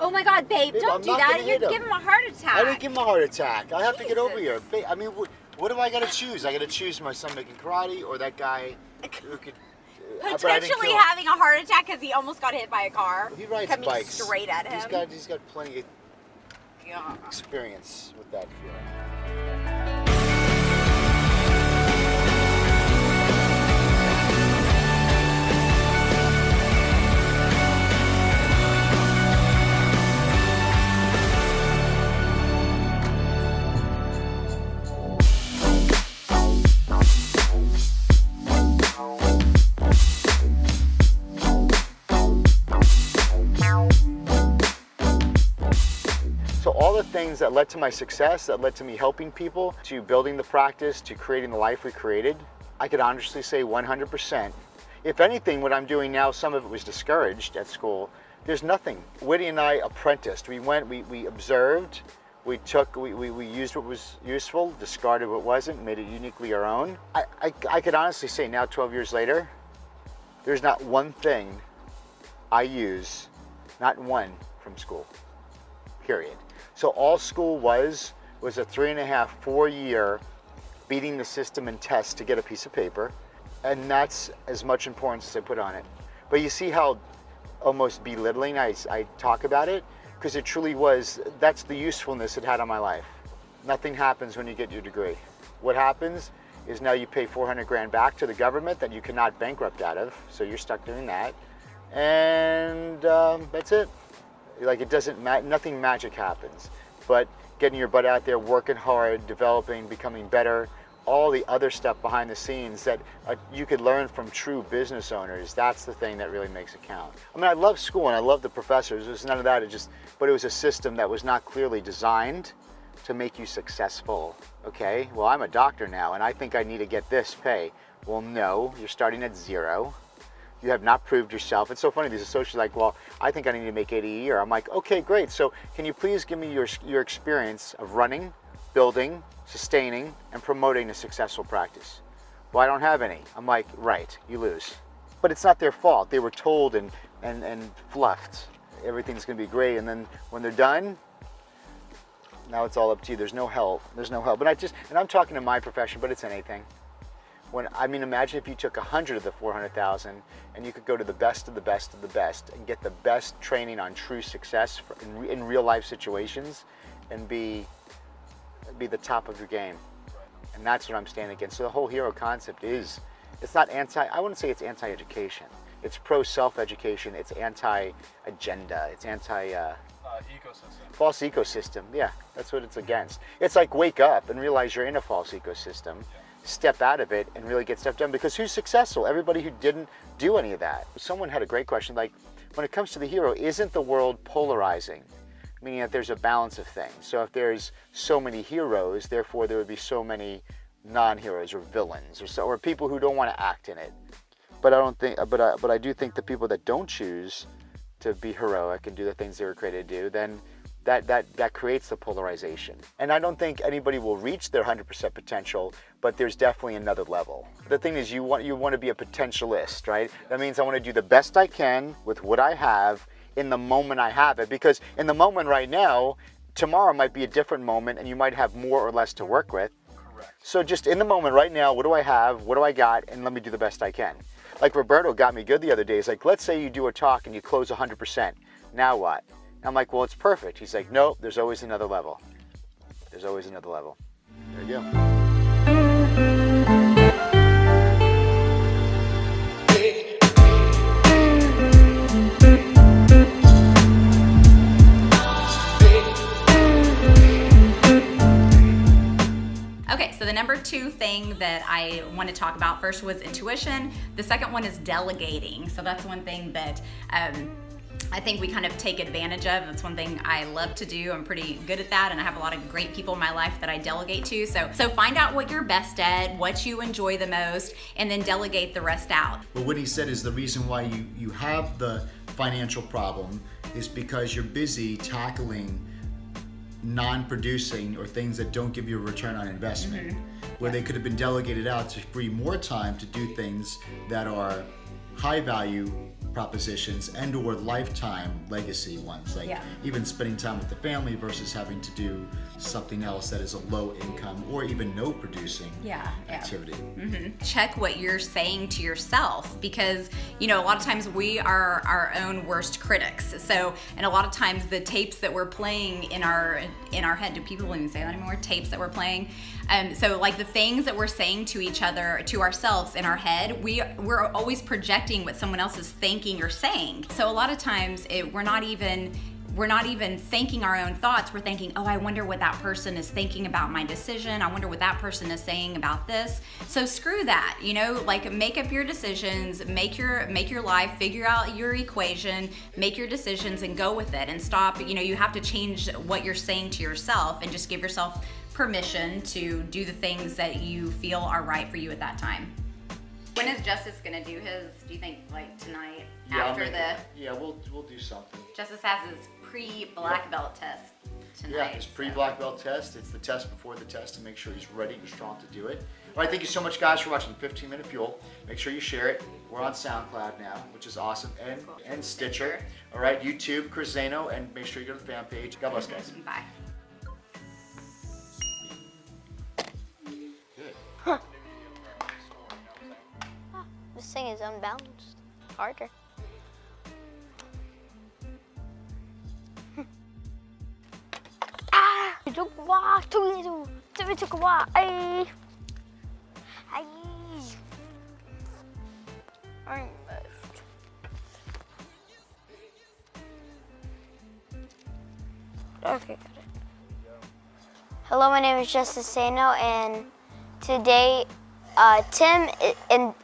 Oh my God, babe, Babe, don't I'm do not that. gonna You'd hit him. give him a heart attack. I didn't give him a heart attack. I have to get over Jesus. here. I mean, what do I got to choose? I got to choose my son making karate or that guy who could. But I didn't Potentially kill him. having a heart attack because he almost got hit by a car. He rides coming bikes. straight at him. He's got plenty of Yeah. experience with that feeling. So all the things that led to my success, that led to me helping people, to building the practice, to creating the life we created, I could honestly say 100%. If anything, what I'm doing now, some of it was discouraged at school. There's nothing. Whitty and I apprenticed. We went, we observed, we used what was useful, discarded what wasn't, made it uniquely our own. I could honestly say now, 12 years later, there's not one thing I use, not one from school, period. So all school was a 3.5, 4-year beating the system and tests to get a piece of paper. And that's as much importance as I put on it. But you see how almost belittling I talk about it? Because it truly was, that's the usefulness it had on my life. Nothing happens when you get your degree. What happens is now you pay 400 grand back to the government that you cannot bankrupt out of. So you're stuck doing that. And that's it. Like it doesn't nothing magic happens, but getting your butt out there, working hard, developing, becoming better, all the other stuff behind the scenes that you could learn from true business owners, that's the thing that really makes it count. I mean, I love school and I love the professors. There's none of that. But it was a system that was not clearly designed to make you successful. Okay, well, I'm a doctor now and I think I need to get this pay. Well, no, you're starting at zero. You have not proved yourself. It's so funny, these associates are like, well, I think I need to make 80 a year. I'm like, okay, great. So can you please give me your experience of running, building, sustaining, and promoting a successful practice? Well, I don't have any. I'm like, right, you lose. But it's not their fault. They were told and fluffed. Everything's gonna be great. And then when they're done, now it's all up to you. There's no help. There's no help. And I'm talking to my profession, but it's anything. Imagine if you took 100 of the 400,000 and you could go to the best of the best of the best and get the best training on true success in real life situations and be the top of your game. And that's what I'm standing against. So the whole hero concept it's not I wouldn't say it's anti-education. It's pro-self-education. It's anti-agenda. It's ecosystem. False ecosystem. Yeah, that's what it's against. It's like wake up and realize you're in a false ecosystem. Yeah. Step out of it and really get stuff done, because who's successful? Everybody who didn't do any of that. Someone had a great question, like, when it comes to the hero, isn't the world polarizing? Meaning that there's a balance of things. So if there's so many heroes, therefore there would be so many non-heroes or villains or people who don't want to act in it. But I do think the people that don't choose to be heroic and do the things they were created to do, then that creates the polarization. And I don't think anybody will reach their 100% potential, but there's definitely another level. The thing is, you want to be a potentialist, right? That means I want to do the best I can with what I have in the moment I have it, because in the moment right now, tomorrow might be a different moment and you might have more or less to work with. Correct. So just in the moment right now, what do I have? What do I got? And let me do the best I can. Like Roberto got me good the other day. He's like, let's say you do a talk and you close 100%. Now what? I'm like, well, it's perfect. He's like, no, there's always another level. There's always another level. There you go. Okay, so the number 2 thing that I want to talk about first was intuition. The second one is delegating. So that's one thing that I think we kind of take advantage of. That's one thing I love to do. I'm pretty good at that, and I have a lot of great people in my life that I delegate to. So find out what you're best at, what you enjoy the most, and then delegate the rest out. But what he said is the reason why you have the financial problem is because you're busy tackling non-producing or things that don't give you a return on investment, where they could have been delegated out to free more time to do things that are high value propositions and or lifetime legacy ones, like even spending time with the family versus having to do something else that is a low income or even no producing activity. Check what you're saying to yourself, because a lot of times we are our own worst critics. So, and a lot of times the tapes that we're playing in our head, do people even say that anymore? Tapes that we're playing. So like the things that we're saying to each other, to ourselves in our head, we're always projecting what someone else is thinking or saying. So a lot of times we're not even thinking our own thoughts. We're thinking, oh, I wonder what that person is thinking about my decision. I wonder what that person is saying about this. So screw that, like make up your decisions, make your life, figure out your equation, make your decisions and go with it and stop. You have to change what you're saying to yourself and just give yourself permission to do the things that you feel are right for you at that time. When is Justus gonna do his, do you think, like tonight? We'll do something. Justus has his pre-black belt test tonight. Yeah, his pre-black belt test. It's the test before the test to make sure he's ready and strong to do it. All right, thank you so much, guys, for watching 15 Minute Fuel. Make sure you share it. We're on SoundCloud now, which is awesome, and Stitcher. All right, YouTube, Chris Zaino, and make sure you go to the fan page. God bless, guys. Bye. Good. This thing is unbalanced. Harder. It took a while. It took a while. Ay. Okay, got it. Hello, my name is Justus Zaino, and today Tim and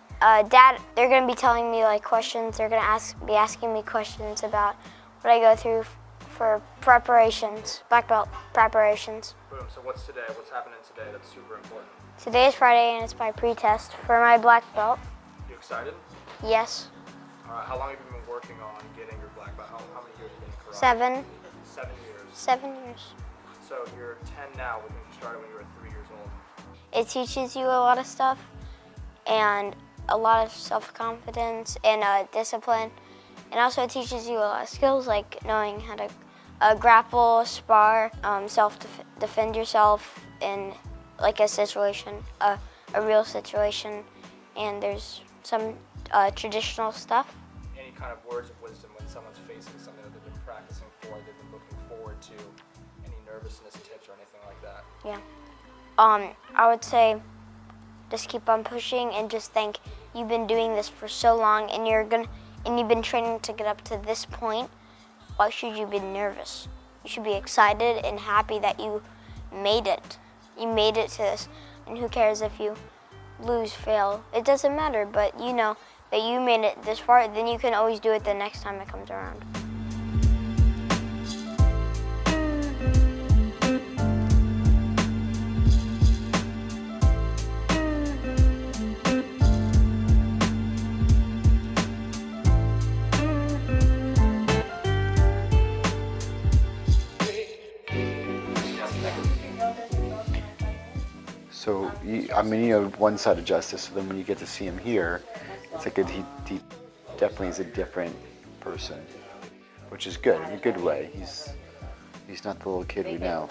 Dad, they're going to be telling me like questions. They're going to be asking me questions about what I go through for preparations, black belt preparations. Boom. So what's today? What's happening today? That's super important. Today is Friday, and it's my pre-test for my black belt. You excited? Yes. All right. How long have you been working on getting your black belt? How many years have you been in karate? 7. 7 years. 7 years. So you're 10 now, when you started when you were 3 years old. It teaches you a lot of stuff, and a lot of self-confidence and discipline. And also it teaches you a lot of skills, like knowing how to grapple, spar, self-defend yourself in like a situation, a real situation. And there's some traditional stuff. Any kind of words of wisdom when someone's facing something that they've been practicing for, they've been looking forward to, any nervousness tips or anything like that? Yeah. I would say just keep on pushing and just think you've been doing this for so long and you've been training to get up to this point. Why should you be nervous? You should be excited and happy that you made it. You made it to this, and who cares if you lose, fail? It doesn't matter, but you know that you made it this far, then you can always do it the next time it comes around. So, you have one side of Justus, so then when you get to see him here, it's like he definitely is a different person, which is good, in a good way. He's not the little kid we know.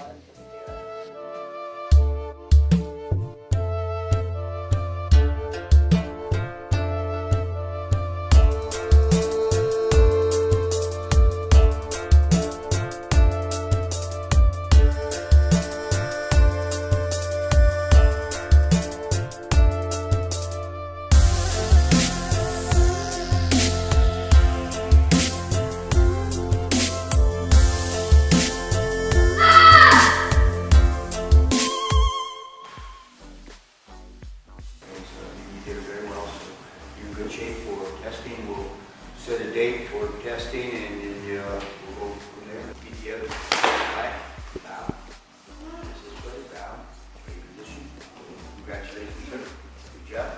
Set a date for testing, and then we'll go from there. Get the other back. Bow. This is way bow. Straight position. Congratulations, sir. Good job.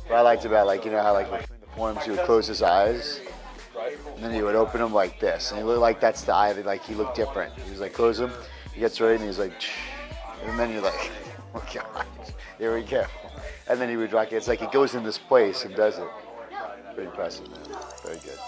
What I liked about, how between the forms he would close his eyes. And then he would open them like this, and he looked like that's the eye. Like he looked different. He was like, close them. He gets ready, and he's like, and then you're like, oh God, here we go. And then he would rock it. It's like he goes in this place and does it. Pretty impressive, man. Very good.